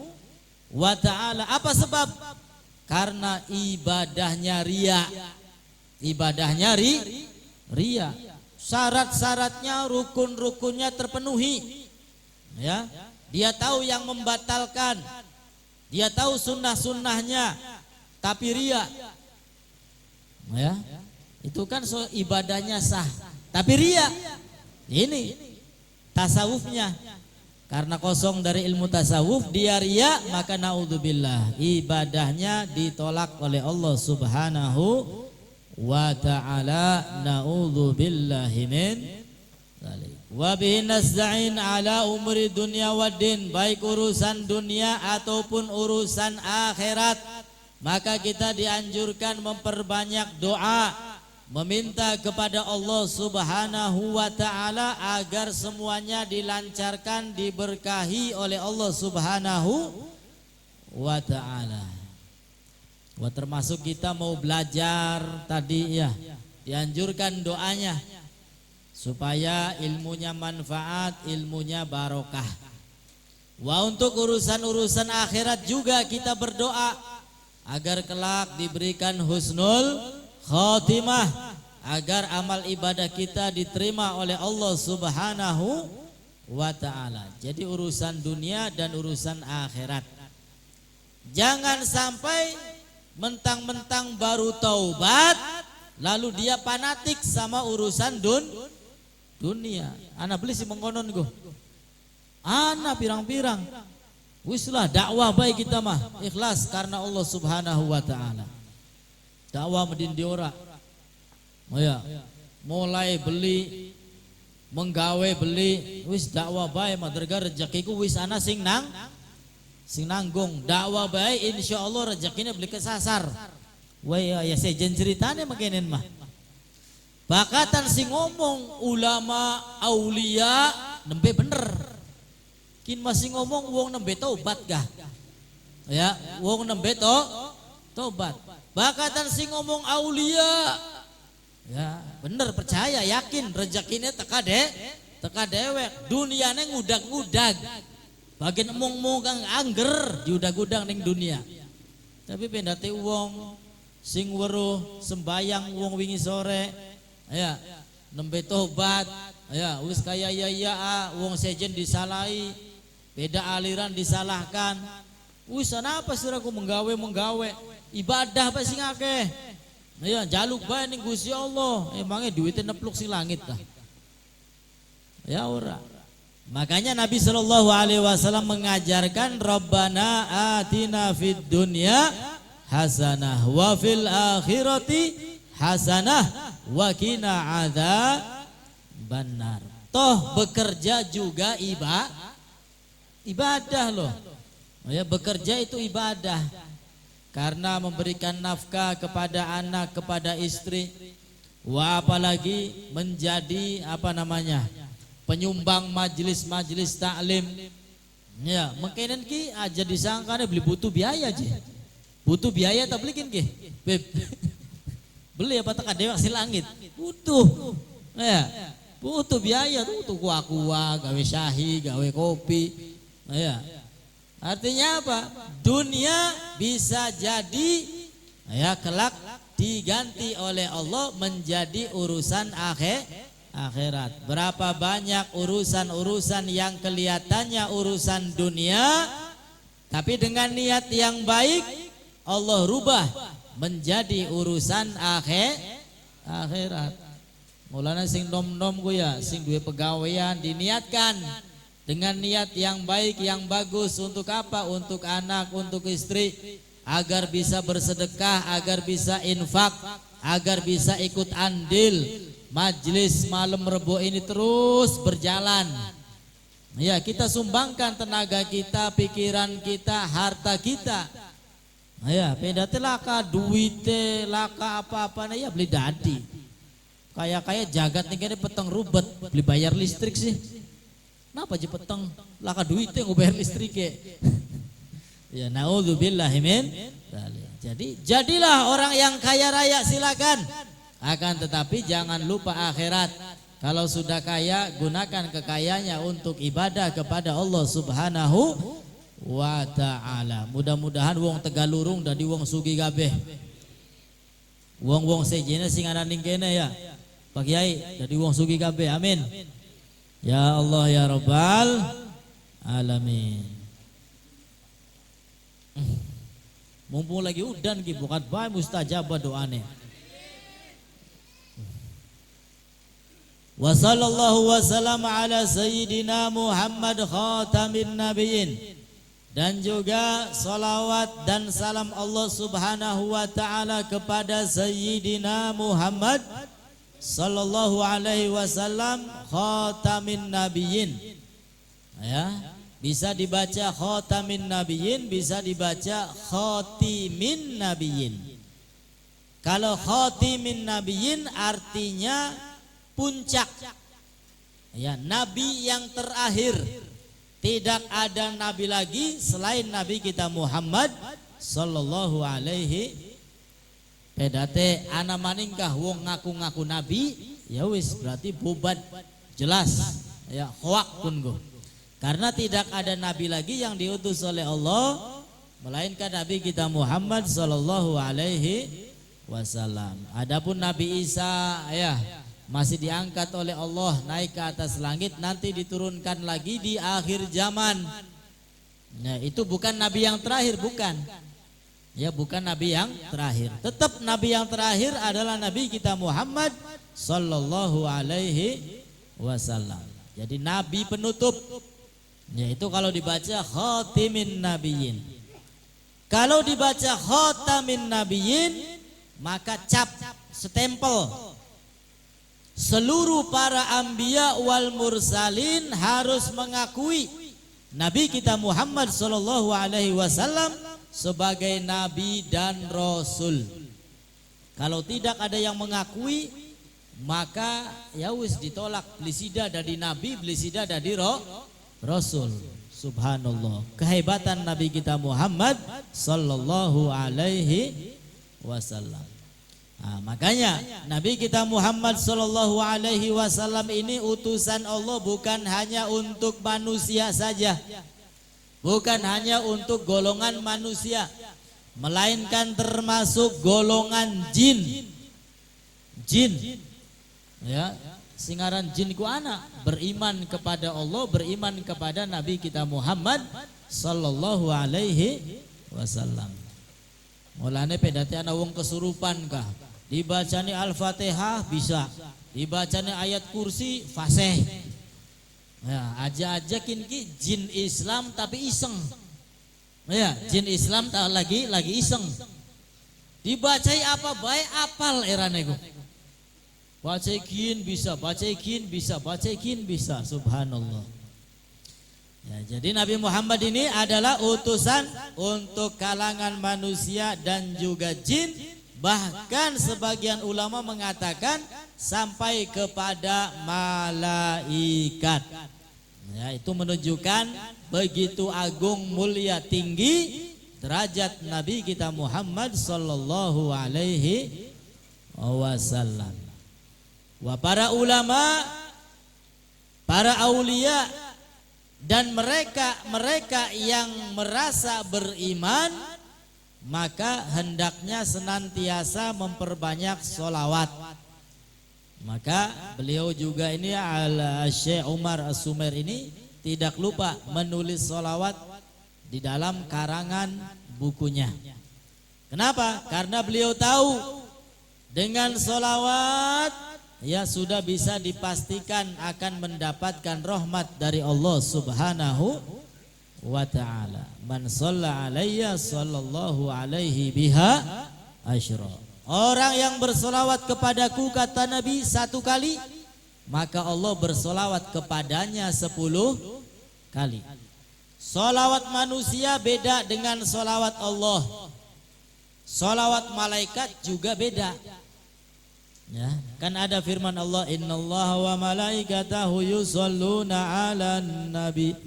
wa ta'ala. Apa sebab? Karena ibadahnya riya. Ibadahnya riya. Syarat-syaratnya, rukun-rukunnya terpenuhi. Ya, dia tahu yang membatalkan, dia tahu sunnah-sunnahnya, tapi riya. Ya, itu kan ibadahnya sah, tapi riya. Ini tasawufnya. Karena kosong dari ilmu tasawuf, dia riya, maka naudzubillah, ibadahnya ditolak oleh Allah Subhanahu wa ta'ala. Naudzubillahi min dzalik. Wa bihi nasta'in ala umuri dunya waddin, baik urusan dunia ataupun urusan akhirat. Maka kita dianjurkan memperbanyak doa, meminta kepada Allah Subhanahu wa ta'ala agar semuanya dilancarkan, diberkahi oleh Allah Subhanahu wa ta'ala. Wah, termasuk kita mau belajar tadi, ya, dianjurkan doanya supaya ilmunya manfaat, ilmunya barokah. Wah, untuk urusan-urusan akhirat juga kita berdoa agar kelak diberikan husnul khotimah, agar amal ibadah kita diterima oleh Allah Subhanahu wa ta'ala. Jadi urusan dunia dan urusan akhirat. Jangan sampai mentang-mentang baru taubat lalu dia fanatik sama urusan dunia. Ana beli si mengkonon go. Ana pirang-pirang. Wislah dakwah baik kita mah ikhlas karena Allah Subhanahu wa ta'ala. Dakwah medindi ora. Oh ya, mulai beli, menggawe beli, wis dakwah bae mah derga rezekiku wis ana sing sing nanggung dakwah baik insyaallah rezekinya beli kesasar. Wah ya sejen ceritanya makinin mah. Bakatan sing ngomong ulama aulia nembe bener. Kin masih ngomong wong nembe taubat gah. Ya, wong nembe taubat. Bakatan sing ngomong aulia. Ya, bener percaya yakin rezekinya teka dewek. Duniane ngudag-ngudag. Bagian emong-emong kang angger diudag-udag ning dunia. Tapi pendate wong sing weruh sembayang wong wingi sore, ya nembe tobat, ya wis kaya ya wong sejen disalahi, beda aliran disalahkan. Wis apa siraku menggawe ibadah apa sing akeh. Ya jaluk bae ning Gusti Allah, emangnya duitnya nepluk sing langit dah. Ya ora. Makanya Nabi sallallahu alaihi wasallam mengajarkan Rabbana atina fid dunya hasanah wa fil akhirati hasanah wa qina adzabannar. Toh bekerja juga ibadah loh. Ya bekerja itu ibadah. Karena memberikan nafkah kepada anak, kepada istri. Wa apalagi menjadi penyumbang majelis-majelis taklim. Ya, mungkin ki aja disangkane beli butuh biaya aja. Butuh biaya tak belikin ki. Beb. Beli apa tak ada si langit. Butuh. Ya. Butuh biaya tuh kuah-kuah, gawe syahi, gawe kopi. Ya. Artinya apa? Dunia bisa jadi ya kelak diganti oleh Allah menjadi urusan akhirat. Berapa banyak urusan-urusan yang kelihatannya urusan dunia, tapi dengan niat yang baik Allah rubah menjadi urusan akhirat. Mulanya sing nom-nom ku ya, sing duwe pegawaian diniatkan dengan niat yang baik, yang bagus untuk apa? Untuk anak, untuk istri, agar bisa bersedekah, agar bisa infak, agar bisa ikut andil. Majelis malam Rebo ini terus berjalan. Ya, kita sumbangkan tenaga kita, pikiran kita, harta kita. Ya, pedate laka duite, laka apa-apa ya beli dadi. Kayak jagat nih kene peteng rubet, beli bayar listrik sih. Kenapa aja peteng laka duite ngo bayar listrik ya? Ya naudzubillahi min. Jadi jadilah orang yang kaya raya silakan. Akan tetapi jangan lupa akhirat. Kalau sudah kaya, gunakan kekayaannya untuk ibadah kepada Allah Subhanahu wa ta'ala. Mudah-mudahan wong Tegalurung dadi wong sugih kabeh. Wong-wong sejene sing ana ning kene ya. Pak Kiai dadi wong sugih kabeh. Amin. Ya Allah ya Rabbal alamin. Mumpung lagi udan ki bukan bae mustajabah doane. Wa sallallahu wa sallam ala sayyidina Muhammad khatamin nabiyyin. Dan juga salawat dan salam Allah Subhanahu wa ta'ala kepada sayyidina Muhammad sallallahu alaihi wasallam khatamin nabiyyin. Ya, bisa dibaca khatamin nabiyyin, bisa dibaca khatimin nabiyyin. Kalau khatimin nabiyyin artinya puncak. Ya, nabi yang terakhir. Tidak ada nabi lagi selain nabi kita Muhammad sallallahu alaihi. Pedate ana maningkah wong ngaku-ngaku nabi, ya wis berarti bubat jelas. Ya hoak pun go. Karena tidak ada nabi lagi yang diutus oleh Allah melainkan nabi kita Muhammad sallallahu alaihi wasallam. Adapun Nabi Isa ya masih diangkat oleh Allah naik ke atas langit, nanti diturunkan lagi di akhir zaman. Nah, itu bukan nabi yang terakhir, bukan. Ya, bukan nabi yang terakhir. Tetap nabi yang terakhir adalah nabi kita Muhammad sallallahu alaihi wasallam. Jadi nabi penutup. Yaitu kalau dibaca khatimin nabiyyin. Kalau dibaca khatamin nabiyyin maka cap stempel seluruh para anbiya wal mursalin harus mengakui Nabi kita Muhammad sallallahu alaihi wasallam sebagai nabi dan rasul. Kalau tidak ada yang mengakui, maka ya wis ditolak. Belisida dari nabi, belisida dari rasul. Subhanallah. Kehebatan Nabi kita Muhammad sallallahu alaihi wasallam. Nah, makanya Nabi kita Muhammad sallallahu alaihi wasallam ini utusan Allah bukan hanya untuk manusia saja. Bukan hanya untuk golongan manusia, melainkan termasuk golongan jin. Jin. Ya, singaran jin ku anak beriman kepada Allah, beriman kepada Nabi kita Muhammad sallallahu alaihi wasallam. Mulane pedate ana wong kesurupan kah? Dibacani Al-Fatihah bisa, dibacani ayat kursi fasih. Ya, aja-ajakin ki jin Islam tapi iseng. Ya, jin Islam tak lagi iseng. Dibacai apa baik apal erane ku. Bacakin bisa, bacakin bisa, bacakin bisa. Subhanallah. Ya, jadi Nabi Muhammad ini adalah utusan untuk kalangan manusia dan juga jin. Bahkan sebagian ulama mengatakan sampai kepada malaikat. Ya, itu menunjukkan begitu agung, mulia, tinggi derajat Nabi kita Muhammad sallallahu alaihi wasallam. Wah, para ulama, para aulia dan mereka yang merasa beriman, maka hendaknya senantiasa memperbanyak sholawat. Maka beliau juga ini Syekh Umar As-Sumer ini tidak lupa menulis sholawat di dalam karangan bukunya. Kenapa? Karena beliau tahu dengan sholawat ya sudah bisa dipastikan akan mendapatkan rahmat dari Allah Subhanahu wa ta'ala. Man shalla alayya sallallahu alaihi biha asyra. Orang yang bersolawat kepadaku, kata Nabi, 1 kali, maka Allah bersolawat kepadanya 10 kali. Solawat manusia beda dengan solawat Allah. Solawat malaikat juga beda. Ya, kan ada firman Allah, innallaha wa malaikatahu yusholluna 'alan nabi.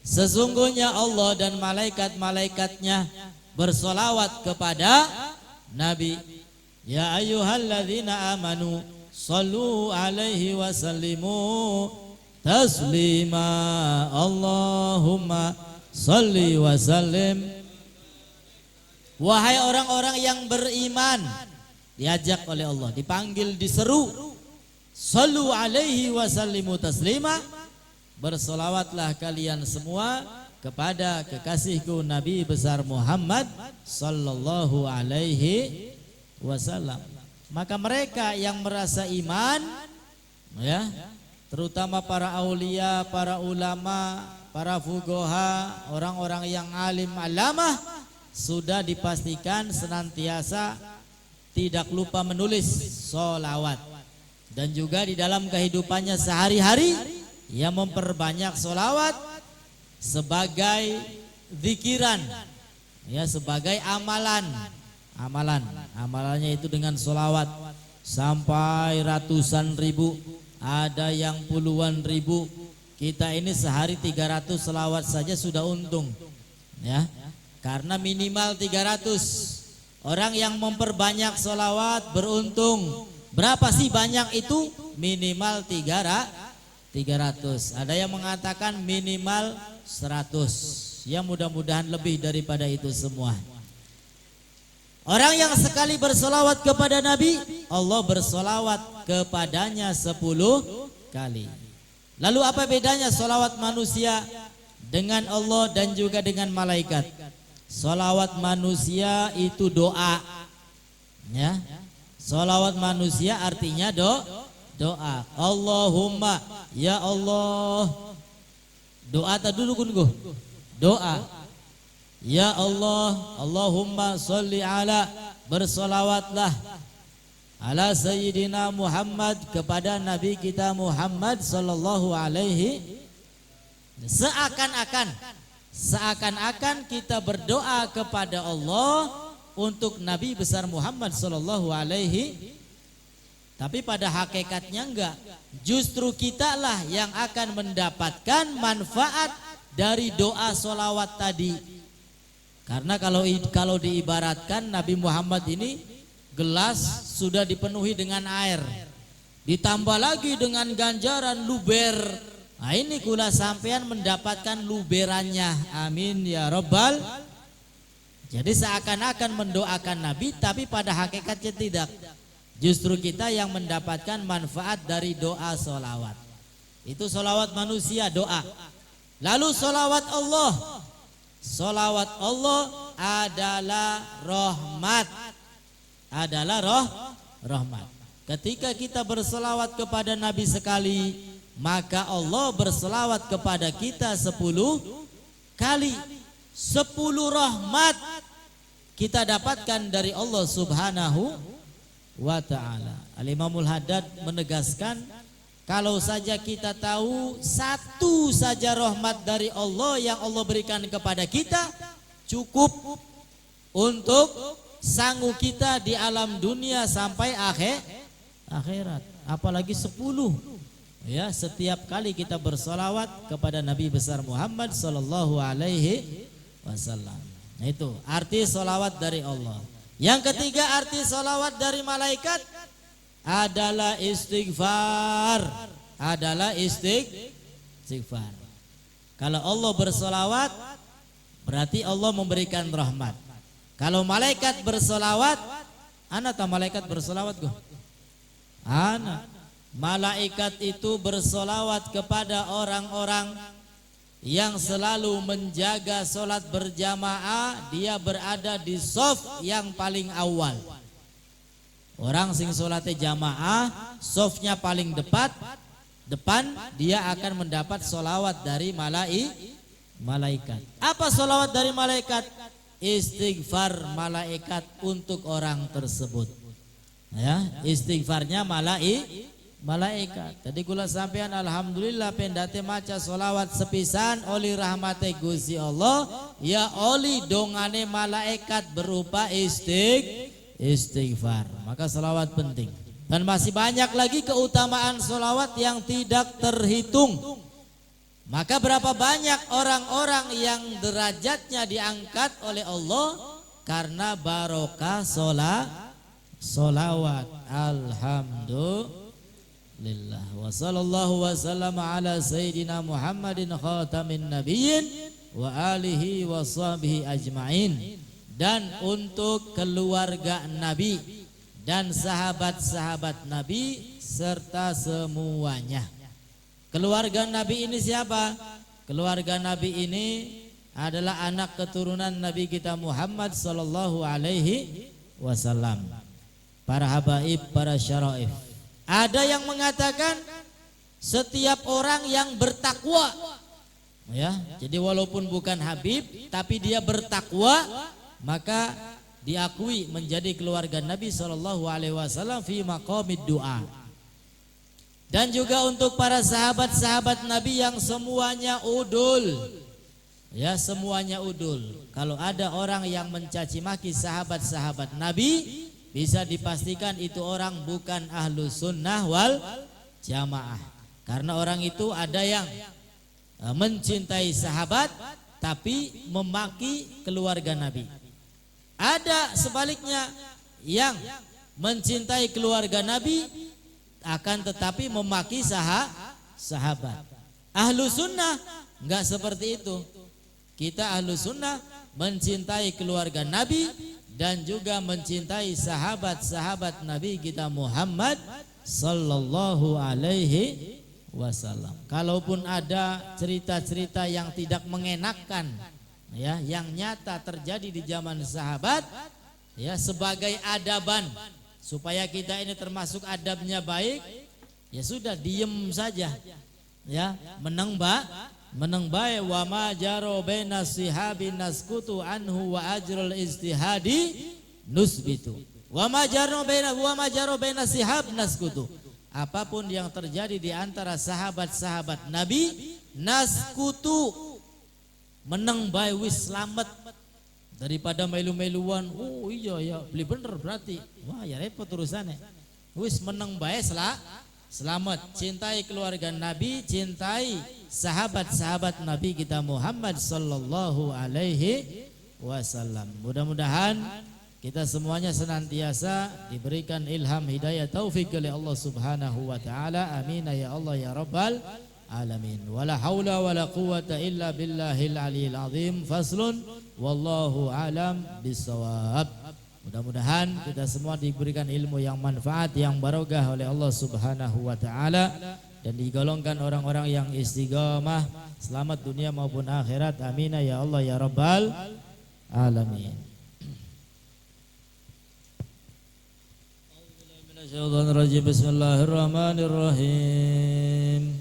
Sesungguhnya Allah dan malaikat-malaikatnya bersolawat kepada Nabi. Ya ayyuhalladzina amanu sallu alaihi wa sallimu taslima. Allahumma salli wa sallim. Wahai orang-orang yang beriman, diajak oleh Allah, dipanggil, diseru, sallu alaihi wa sallimu taslima. Bersolawatlah kalian semua kepada kekasihku Nabi besar Muhammad sallallahu alaihi wasallam. Maka mereka yang merasa iman, ya, terutama para aulia, para ulama, para fuqaha, orang-orang yang alim alamah, sudah dipastikan senantiasa tidak lupa menulis sholawat. Dan juga di dalam kehidupannya sehari-hari ia memperbanyak sholawat sebagai zikiran, ya, sebagai amalannya itu dengan sholawat sampai ratusan ribu, ada yang puluhan ribu. Kita ini sehari 300 sholawat saja sudah untung, ya, karena minimal 300. Orang yang memperbanyak sholawat beruntung. Berapa sih banyak itu? Minimal 300. Ada yang mengatakan minimal 100. Ya, mudah-mudahan lebih daripada itu semua. Orang yang sekali bersolawat kepada Nabi, Allah bersolawat kepadanya 10 kali. Lalu apa bedanya solawat manusia dengan Allah dan juga dengan malaikat? Solawat manusia itu doa, ya. Solawat manusia artinya doa. Allahumma, ya Allah. Doa tak dulu kunku. Doa. Ya Allah, Allahumma sholli ala, bersolawatlah ala Sayyidina Muhammad, kepada Nabi kita Muhammad sallallahu alaihi Seakan-akan kita berdoa kepada Allah untuk Nabi besar Muhammad sallallahu alaihi, tapi pada hakikatnya enggak. Justru kitalah yang akan mendapatkan manfaat dari doa solawat tadi. Karena kalau diibaratkan Nabi Muhammad ini gelas sudah dipenuhi dengan air, ditambah lagi dengan ganjaran luber. Nah ini kula sampean mendapatkan luberannya. Amin ya Rabbal. Jadi seakan-akan mendoakan Nabi, tapi pada hakikatnya tidak. Justru kita yang mendapatkan manfaat dari doa solawat. Itu solawat manusia, doa. Lalu solawat Allah. Solawat Allah adalah rahmat. Rahmat. Ketika kita bersolawat kepada Nabi sekali, maka Allah bersolawat kepada kita 10 kali. 10 rahmat kita dapatkan dari Allah subhanahu wa ta'ala. Al-Imamul Haddad menegaskan, kalau saja kita tahu satu saja rahmat dari Allah yang Allah berikan kepada kita, cukup untuk sanggup kita di alam dunia sampai akhirat. Apalagi 10. Ya, setiap kali kita bersolawat kepada Nabi besar Muhammad sallallahu alaihi wasallam. Nah itu arti solawat dari Allah. Yang ketiga arti solawat dari malaikat adalah istighfar. Istighfar. Kalau Allah bersolawat berarti Allah memberikan rahmat. Kalau malaikat bersolawat, ana ta malaikat bersolawat go? Ana. Malaikat itu bersolawat kepada orang-orang yang selalu menjaga solat berjamaah. Dia berada di shaf yang paling awal. Orang sing solatnya jamaah, shafnya paling depan, dia akan mendapat solawat dari malaikat. Apa solawat dari malaikat? Istighfar malaikat untuk orang tersebut. Ya, istighfarnya malaikat. Tadi kula sampean alhamdulillah pendate maca solawat sepisan oli rahmate Gusti Allah, ya oli dongane malaikat berupa istighfar. Maka solawat penting. Dan masih banyak lagi keutamaan solawat yang tidak terhitung. Maka berapa banyak orang-orang yang derajatnya diangkat oleh Allah karena barokah solawat. Alhamdulillah. Wa sallallahu wa sallama ala sayyidina Muhammadin khatamin nabiyyin wa alihi wa sahbihi ajma'in. Dan untuk keluarga Nabi dan sahabat-sahabat Nabi serta semuanya. Keluarga Nabi ini siapa? Keluarga Nabi ini adalah anak keturunan Nabi kita Muhammad sallallahu alaihi wasallam. Para habaib, para syaraif. Ada yang mengatakan setiap orang yang bertakwa, ya, jadi walaupun bukan habib tapi dia bertakwa, maka diakui menjadi keluarga Nabi sallallahu alaihi wasallam fi maqamid du'a. Dan juga untuk para sahabat-sahabat Nabi yang semuanya udul. Ya, semuanya udul. Kalau ada orang yang mencaci maki sahabat-sahabat Nabi, bisa dipastikan itu orang bukan ahlu sunnah wal jamaah. Karena orang itu ada yang mencintai sahabat tapi memaki keluarga Nabi. Ada sebaliknya yang mencintai keluarga Nabi akan tetapi memaki sahabat. Ahlu sunnah enggak seperti itu. Kita ahlu sunnah mencintai keluarga Nabi dan juga mencintai sahabat-sahabat Nabi kita Muhammad sallallahu alaihi wasallam. Kalaupun ada cerita-cerita yang tidak mengenakkan, ya, yang nyata terjadi di zaman sahabat, ya, sebagai adaban supaya kita ini termasuk adabnya baik, ya sudah diem saja, ya, meneng bae wa ma jaro baina sihabi naskutu anhu wa ajrul istihadi nusbitu wa ma jaro baina sihab naskutu. Apapun yang terjadi di antara sahabat-sahabat Nabi, naskutu menang bae wis slamet daripada melu-meluan. Oh iya ya, beli bener berarti. Wah ya repot urusannya. Wis menang bae selamat. Cintai keluarga Nabi, cintai sahabat-sahabat Nabi kita Muhammad sallallahu alaihi wasallam. Mudah-mudahan kita semuanya senantiasa diberikan ilham hidayah taufik oleh Allah Subhanahu wa taala. Amin ya Allah ya rabbal alamin. Wala haula wala quwata illa billahil aliyil azim. Faslun wallahu alam bisawab. Mudah-mudahan kita semua diberikan ilmu yang manfaat, yang barokah oleh Allah Subhanahu wa taala dan digolongkan orang-orang yang istiqamah selamat dunia maupun akhirat. Amin ya Allah ya rabbal alamin. Bismillahirrahmanirrahim.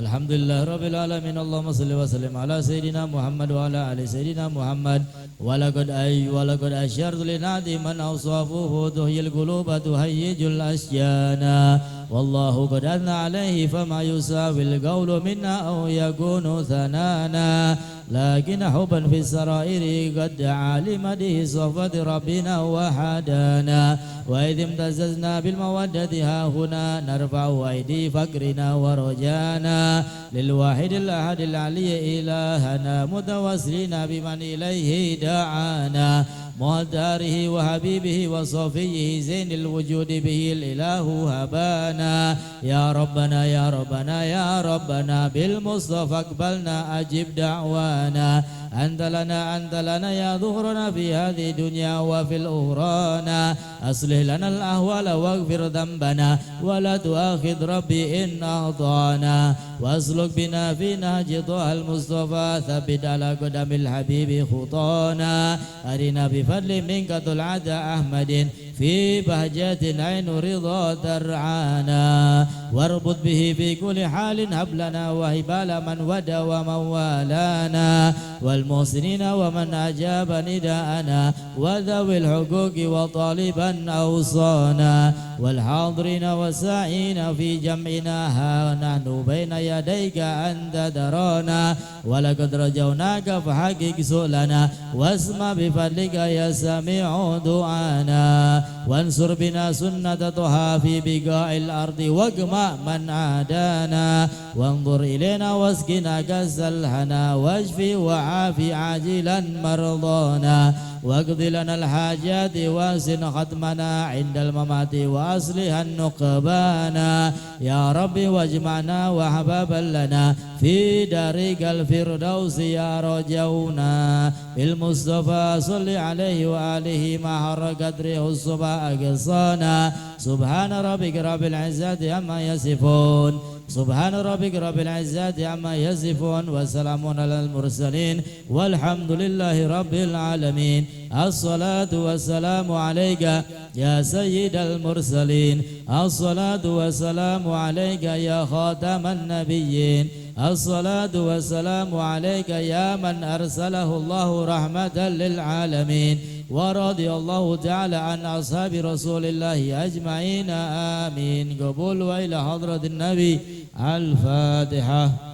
Alhamdulillah rabbil alamin. Allahumma salli wa sallim ala sayyidina Muhammad wa ala ali sayyidina Muhammad. Walaqad asyartu linadi man awsafuhu tuhyil quluba tuhayyijul asyana. Wallahu qad anna alaihi fama yusawil qawlu minna aw yakunu thanana. Lakin hubban fi sarairi qad alima dihi safati rabbina wa hadana. Wa idhim tazazna bil mawaddati hahuna narfa'u aidi fakrina wa rojana. Lil wahidil ahadil aliyya ilahana mutawassilina biman ilaihi da'ana. Muhaddarihi wa habibihi wa safiyihi zainil wujudi bihil ilahu habana. Ya Rabbana ya Rabbana ya Rabbana bil Mustafa aqbalna ajib da'wana. Anta lana ya dhuhrana fi hadhi dunya wa fil uhrana. Aslih lana al ahwala waghfir dhanbana wa la tuakhid rabbi in ahdana. Wasluk bina fi nahji al Mustafa thabit ala qadamil habibi khutana. Arina bi fadli minka tul'ada Ahmadin fi bahjatin ainu ridha tar'ana. Warbut bihi fi kulli halin hablana wa hibala man wada wa mawalana. Wal muhsinina wa man ajaba nida'ana wa dhawil huquqi wa taliban awsana. Wal hadirina wa sa'ina fi jam'ina ha nahnu baina yadayka anta darana. Walaqad rajawnaka fahaqiq su'lana wasma bifadlika ya sami'u du'ana. Wansur bina sunnata tuha fi biqa'il ardi wagma man adana. Wanzur ilaina wasqina kasal hana washfi wa'afi ajilan mardana. Waqdi lana al-hajati wasin khatmana indal mamati wa aslihan nuqbana. Ya Rabbi wajma'na wa hababan lana fi darikal firdausi ya rajawna. Bil Mustafa salli alaihi wa alihi ma harakatri hussuba aqsana. Subhana rabbika rabbil izzati amma yasifun. Subhana rabbika rabbil izzati amma yasifun. Wa salamun alal mursalin walhamdulillahi rabbil alamin. As-salatu wassalamu alayka ya sayyidal mursalin. As-salatu wassalamu alayka ya khataman nabiyyin. As-salatu wassalamu alayka ya man arsalahu Allahu rahmatan lil alamin. Wa radiyallahu ta'ala an ashabi rasulillahi ajma'in. Amin. Qabul wa ila hadratin nabi. Al-Fatihah.